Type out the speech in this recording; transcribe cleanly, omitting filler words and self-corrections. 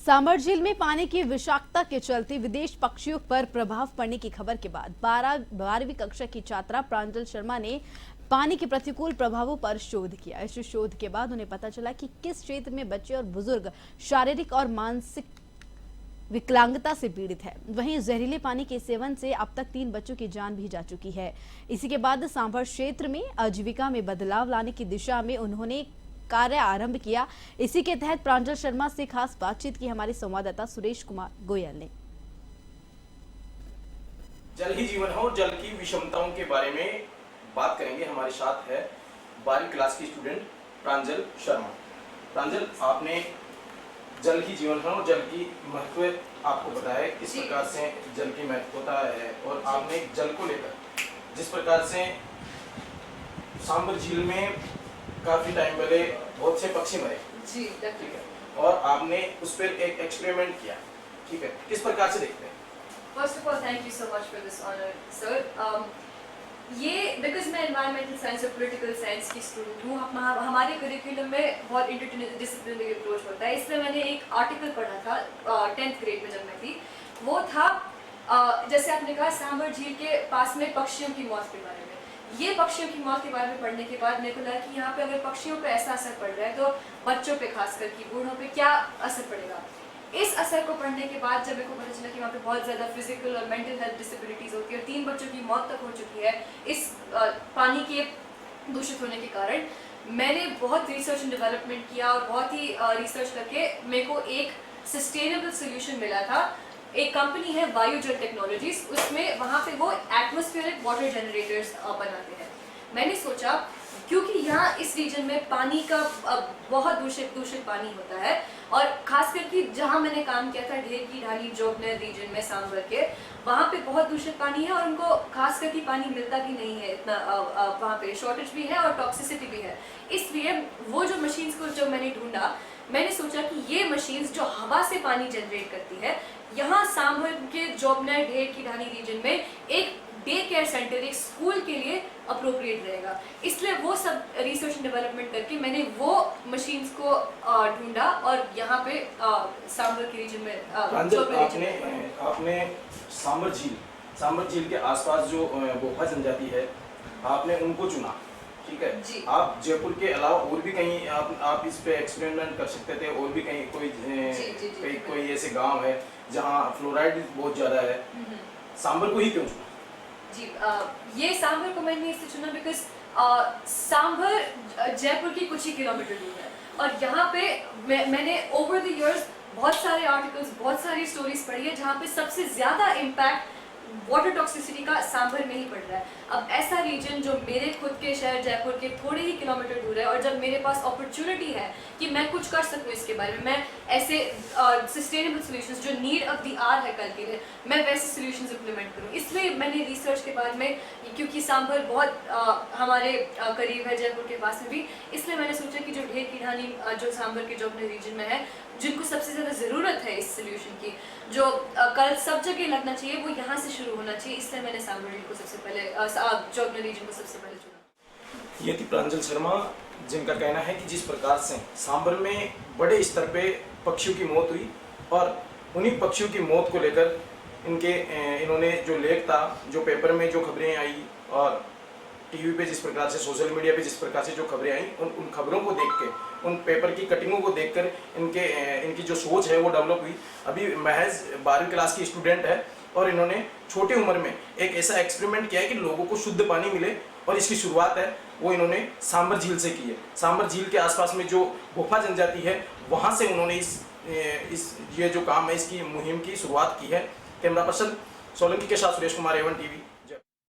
सांभर झील में पानी की विषाक्तता के चलते विदेश पक्षियों पर प्रभाव पड़ने की खबर के बाद 12वीं कक्षा की छात्रा प्रांजल शर्मा ने पानी के प्रतिकूल प्रभावों पर शोध किया। इस शोध के बाद उन्हें पता चला कि किस क्षेत्र में बच्चे और बुजुर्ग शारीरिक और मानसिक विकलांगता से पीड़ित है। वहीं जहरीले पानी के सेवन से अब तक 3 बच्चों की जान भी जा चुकी है। इसी के बाद सांभर क्षेत्र में आजीविका में बदलाव लाने की दिशा में उन्होंने कार्य आरंभ किया। इसी के तहत प्रांजल शर्मा से खास बातचीत की हमारे संवाददाता सुरेश कुमार गोयल ने। जल ही जीवन है और जल की विषमताओं के बारे में बात करेंगे। हमारे साथ है 12वीं क्लास की स्टूडेंट प्रांजल शर्मा। प्रांजल, आपने जल ही जीवन है और जल की महत्व आपको बताया है, किस प्रकार से जल की महत्वता है, और आपने जल को लेकर जिस प्रकार से सांभर झील में काफी टाइम पहले बहुत से पक्षी मरे, जी, ठीक है, और आपने उस पर एक एक्सपेरिमेंट किया, ठीक है, किस प्रकार से देखते हैं? First of all thank you so much for this honour sir. ये बिकॉज मैं एनवायरमेंटल साइंस और पॉलिटिकल साइंस की स्टूडेंट हूँ, हमारे करिकुलम में बहुत इंटरडिसिप्लिनरी अप्रोच होता है। इसलिए मैंने एक आर्टिकल पढ़ा था 10th ग्रेड में जब मैं थी। वो था जैसे आपने कहा सांभर झील के पास में पक्षियों की मौत के बारे में। ये पक्षियों की मौत के बारे में पढ़ने के बाद मेरे को लगा कि यहाँ पे अगर पक्षियों पे ऐसा असर पड़ रहा है तो बच्चों पे खास करके बूढ़ों पे क्या असर पड़ेगा। इस असर को पढ़ने के बाद जब मेरे को पता चला कि वहाँ पे बहुत ज़्यादा फिजिकल और मेंटल हेल्थ डिसेबिलिटीज़ होती है और 3 बच्चों की मौत तक हो चुकी है इस पानी के दूषित होने के कारण, मैंने बहुत रिसर्च एंड डेवलपमेंट किया और बहुत ही रिसर्च करके मेरे को एक सस्टेनेबल सोल्यूशन मिला था। एक कंपनी है बायोजेट टेक्नोलॉजीज, उसमें वहाँ पे वो एटमॉस्फेरिक वाटर जनरेटर्स बनाते हैं। मैंने सोचा क्योंकि यहाँ इस रीजन में पानी का बहुत दूषित पानी होता है, और खास करके जहाँ मैंने काम किया था ढेर की ढाली जोगनर रीजन में सांभर के, वहाँ पे बहुत दूषित पानी है और उनको खास करके पानी मिलता भी नहीं है इतना, वहाँ पे शॉर्टेज भी है और टॉक्सिसिटी भी है। इसलिए वो जो मशीन्स को जब मैंने ढूंढा, मैंने सोचा कि ये मशीन्स जो हवा से पानी जनरेट करती है, यहाँ सांभर के जोगनर ढेर की ढाली रीजन में एक डे केयर सेंटर, एक स्कूल के लिए अप्रोप्रिएट रहेगा। इसलिए वो सब रिसर्च एंड डेवलपमेंट करके मैंने वो मशीन्स को ढूंढा और यहाँ पे सांभर के रीजन में आपने सांभर झील के आसपास जो बोफा जनजाति है, आपने उनको चुना, ठीक है जी। आप जयपुर के अलावा और भी कहीं आप इस पे एक्सपेरिमेंट कर सकते थे, और भी कहीं कोई ऐसे गांव है जहां फ्लोराइड बहुत ज्यादा है, सांभर को ही क्यों चुना? जी, ये सांभर को मैंने इसलिए चुना बिकॉज सांभर जयपुर की कुछ ही किलोमीटर दूर है, और यहाँ पे मैंने ओवर द इयर्स बहुत सारे आर्टिकल्स, बहुत सारी स्टोरीज पढ़ी है जहाँ पे सबसे ज्यादा इम्पैक्ट वाटर टॉक्सिसिटी का सांभर में ही पड़ रहा है। अब ऐसा रीजन जो मेरे खुद के शहर जयपुर के थोड़े ही किलोमीटर दूर है, और जब मेरे पास अपॉर्चुनिटी है कि मैं कुछ कर सकूं इसके बारे में, मैं ऐसे सस्टेनेबल सॉल्यूशंस जो नीड ऑफ द आवर है कल के लिए, मैं वैसे सॉल्यूशंस इंप्लीमेंट करूं। इसलिए मैंने रिसर्च के बाद में, क्योंकि सांभर बहुत हमारे करीब है जयपुर के पास में भी, इसलिए मैंने सोचा कि जो ढेर की ढानी जो सांभर के जो अपने रीजन में है, जिनको सबसे ज़्यादा ज़रूरत है इस सोल्यूशन की, जो कल सब जगह लगना चाहिए, वो यहाँ से शुरू होना चाहिए। इसलिए मैंने सांभर को सबसे पहले जोगनर रीजन को सबसे पहले चुना। ये थी प्रांजल शर्मा, जिनका कहना है कि जिस प्रकार से सांभर में बड़े स्तर पे पक्षियों की मौत हुई, और उन्हीं पक्षियों की मौत को लेकर इन्होंने जो लेख था, जो पेपर में जो खबरें आई, और टीवी पे जिस प्रकार से, सोशल मीडिया पे जिस प्रकार से जो खबरें आई, उन खबरों को देख के, उन पेपर की कटिंगों को देखकर इनकी जो सोच है वो डेवलप हुई। अभी महज 12वीं क्लास की स्टूडेंट है, और इन्होंने छोटी उम्र में एक ऐसा एक्सपेरिमेंट किया है कि लोगों को शुद्ध पानी मिले, और इसकी शुरुआत है वो इन्होंने सांभर झील से की है। सांभर झील के आसपास में जो बोफा जनजाति है, वहाँ से उन्होंने ये जो काम है, इसकी मुहिम की शुरुआत की है। कैमरा पर्सन सोलंकी के साथ सुरेश कुमार, A1 TV।